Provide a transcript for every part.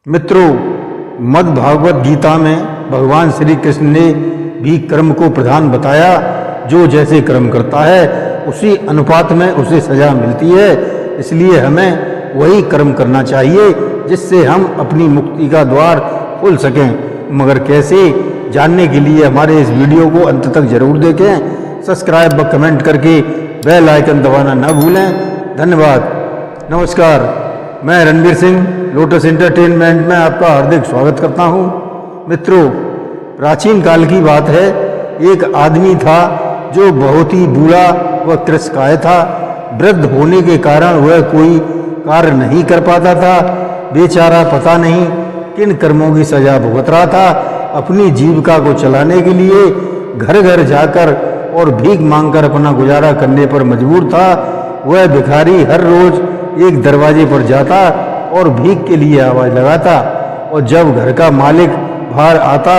मित्रों, मद् भागवत गीता में भगवान श्री कृष्ण ने भी कर्म को प्रधान बताया। जो जैसे कर्म करता है उसी अनुपात में उसे सजा मिलती है। इसलिए हमें वही कर्म करना चाहिए जिससे हम अपनी मुक्ति का द्वार खोल सकें। मगर कैसे, जानने के लिए हमारे इस वीडियो को अंत तक जरूर देखें। सब्सक्राइब व कमेंट करके बेल आइकन दबाना न भूलें। धन्यवाद। नमस्कार, मैं रणवीर सिंह लोटस एंटरटेनमेंट में आपका हार्दिक स्वागत करता हूं। मित्रों, प्राचीन काल की बात है। एक आदमी था जो बहुत ही बूढ़ा व कृशकाय था। वृद्ध होने के कारण वह कोई कार्य नहीं कर पाता था। बेचारा पता नहीं किन कर्मों की सजा भुगत रहा था। अपनी जीविका को चलाने के लिए घर घर जाकर और भीख मांगकर अपना गुजारा करने पर मजबूर था। वह भिखारी हर रोज एक दरवाजे पर जाता और भीख के लिए आवाज लगाता, और जब घर का मालिक बाहर आता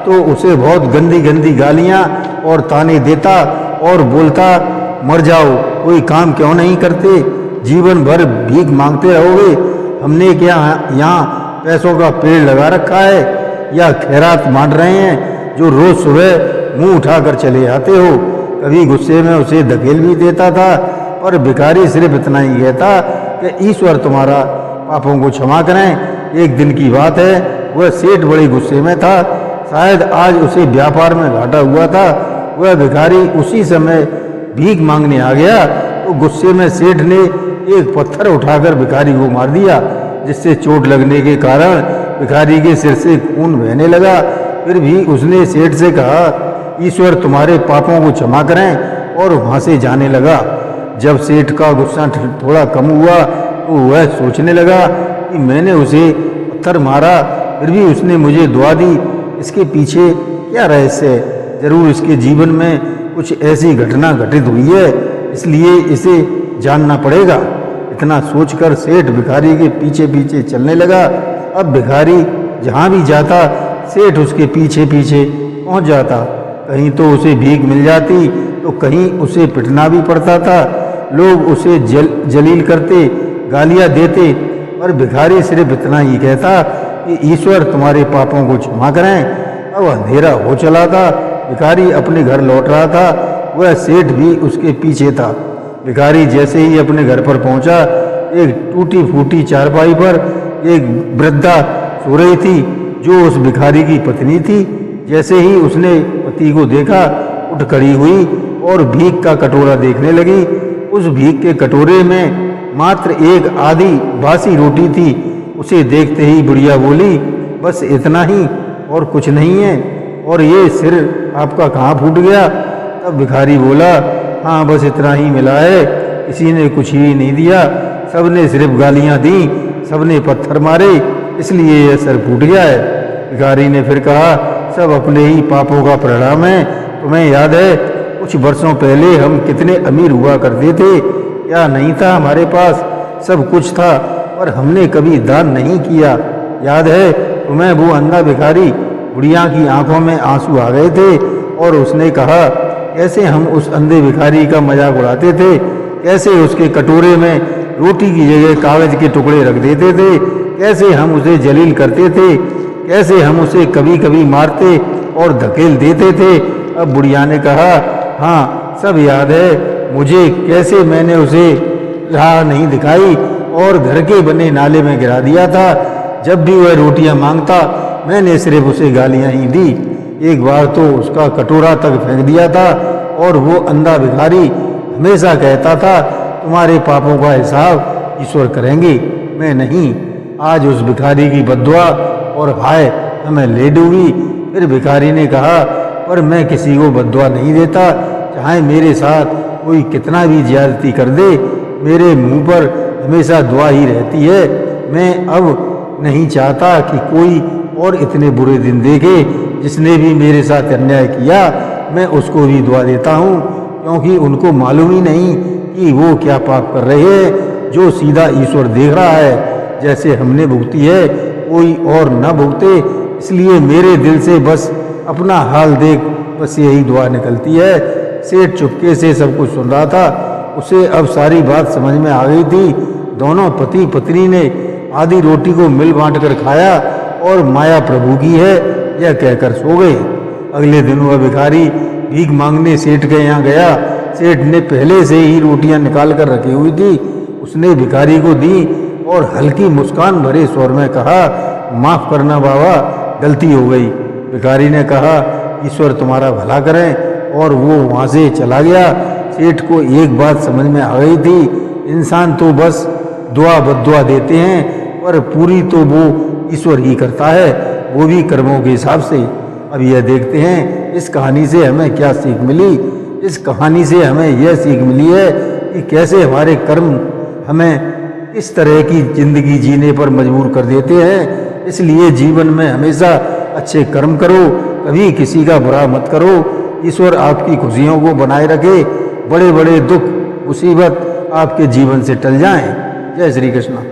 तो उसे बहुत गंदी गंदी गालियां और ताने देता और बोलता, मर जाओ, कोई काम क्यों नहीं करते, जीवन भर भीख मांगते रहोगे। हमने क्या यहाँ पैसों का पेड़ लगा रखा है या खैरात बांट रहे हैं जो रोज सुबह मुंह उठाकर चले आते हो। कभी गुस्से में उसे धकेल भी देता था, पर भिखारी सिर्फ इतना ही कहता कि ईश्वर तुम्हारा पापों को क्षमा करें। एक दिन की बात है, वह सेठ बड़े गुस्से में था। शायद आज उसे व्यापार में घाटा हुआ था। वह भिखारी उसी समय भीख मांगने आ गया तो गुस्से में सेठ ने एक पत्थर उठाकर भिखारी को मार दिया, जिससे चोट लगने के कारण भिखारी के सिर से खून बहने लगा। फिर भी उसने सेठ से कहा, ईश्वर तुम्हारे पापों को क्षमा करें, और वहाँ से जाने लगा। जब सेठ का गुस्सा थोड़ा कम हुआ तो वह सोचने लगा कि मैंने उसे पत्थर मारा, फिर भी उसने मुझे दुआ दी। इसके पीछे क्या रहस्य है? जरूर इसके जीवन में कुछ ऐसी घटना घटित हुई है, इसलिए इसे जानना पड़ेगा। इतना सोचकर सेठ भिखारी के पीछे पीछे चलने लगा। अब भिखारी जहाँ भी जाता सेठ उसके पीछे पीछे पहुँच जाता। कहीं तो उसे भीख मिल जाती तो कहीं उसे पिटना भी पड़ता था। लोग उसे जलील करते, गालियां देते, पर भिखारी सिर्फ इतना ही कहता कि ईश्वर तुम्हारे पापों को क्षमा करें। अब अंधेरा हो चला था। भिखारी अपने घर लौट रहा था। वह सेठ भी उसके पीछे था। भिखारी जैसे ही अपने घर पर पहुंचा, एक टूटी फूटी चारपाई पर एक वृद्धा सो रही थी जो उस भिखारी की पत्नी थी। जैसे ही उसने पति को देखा, उठ खड़ी हुई और भीख का कटोरा देखने लगी। उस भीख के कटोरे में मात्र एक आधी बासी रोटी थी। उसे देखते ही बुढ़िया बोली, बस इतना ही और कुछ नहीं है, और ये सिर आपका कहाँ फूट गया? तब भिखारी बोला, हाँ बस इतना ही मिला है, किसी ने कुछ ही नहीं दिया, सबने सिर्फ गालियाँ दी, सबने पत्थर मारे, इसलिए यह सिर फूट गया है। भिखारी ने फिर कहा, सब अपने ही पापों का परिणाम है। तुम्हें याद है कुछ वर्षों पहले हम कितने अमीर हुआ करते थे? क्या नहीं था हमारे पास? सब कुछ था, पर हमने कभी दान नहीं किया। याद है तुम्हें वो अंधा भिखारी? बुढ़िया की आंखों में आंसू आ गए थे और उसने कहा, कैसे हम उस अंधे भिखारी का मजाक उड़ाते थे, कैसे उसके कटोरे में रोटी की जगह कागज के टुकड़े रख देते थे, कैसे हम उसे जलील करते थे, कैसे हम उसे कभी कभी मारते और धकेल देते थे। अब बुढ़िया ने कहा, हाँ सब याद है मुझे, कैसे मैंने उसे राह नहीं दिखाई और घर के बने नाले में गिरा दिया था। जब भी वह रोटियां मांगता मैंने सिर्फ उसे गालियां ही दी। एक बार तो उसका कटोरा तक फेंक दिया था, और वो अंधा भिखारी हमेशा कहता था, तुम्हारे पापों का हिसाब ईश्वर करेंगे, मैं नहीं। आज उस भिखारी की बद्दुआ और हाय हमें ले डूबी। फिर भिखारी ने कहा, पर मैं किसी को बद्दुआ नहीं देता, चाहे मेरे साथ कोई कितना भी ज्यादती कर दे, मेरे मुंह पर हमेशा दुआ ही रहती है। मैं अब नहीं चाहता कि कोई और इतने बुरे दिन देखे। जिसने भी मेरे साथ अन्याय किया मैं उसको भी दुआ देता हूँ, क्योंकि उनको मालूम ही नहीं कि वो क्या पाप कर रहे हैं, जो सीधा ईश्वर देख रहा है। जैसे हमने भुगती है कोई और न भुगते, इसलिए मेरे दिल से बस अपना हाल देख बस यही दुआ निकलती है। सेठ चुपके से सब कुछ सुन रहा था। उसे अब सारी बात समझ में आ गई थी। दोनों पति पत्नी ने आधी रोटी को मिल बांट कर खाया और माया प्रभु की है यह कहकर सो गए। अगले दिन वह भिखारी भीख मांगने सेठ के यहाँ गया। सेठ ने पहले से ही रोटियां निकाल कर रखी हुई थी। उसने भिखारी को दी और हल्की मुस्कान भरे स्वर में कहा, माफ करना बाबा, गलती हो गई। भिखारी ने कहा, ईश्वर तुम्हारा भला करें, और वो वहाँ से चला गया। सेठ को एक बात समझ में आ गई थी, इंसान तो बस दुआ बद्दुआ देते हैं, पर पूरी तो वो ईश्वर ही करता है, वो भी कर्मों के हिसाब से। अब यह देखते हैं इस कहानी से हमें क्या सीख मिली। इस कहानी से हमें यह सीख मिली है कि कैसे हमारे कर्म हमें किस तरह की जिंदगी जीने पर मजबूर कर देते हैं। इसलिए जीवन में हमेशा अच्छे कर्म करो, कभी किसी का बुरा मत करो। ईश्वर आपकी खुशियों को बनाए रखे, बड़े बड़े दुख मुसीबत आपके जीवन से टल जाएं। जय श्री कृष्ण।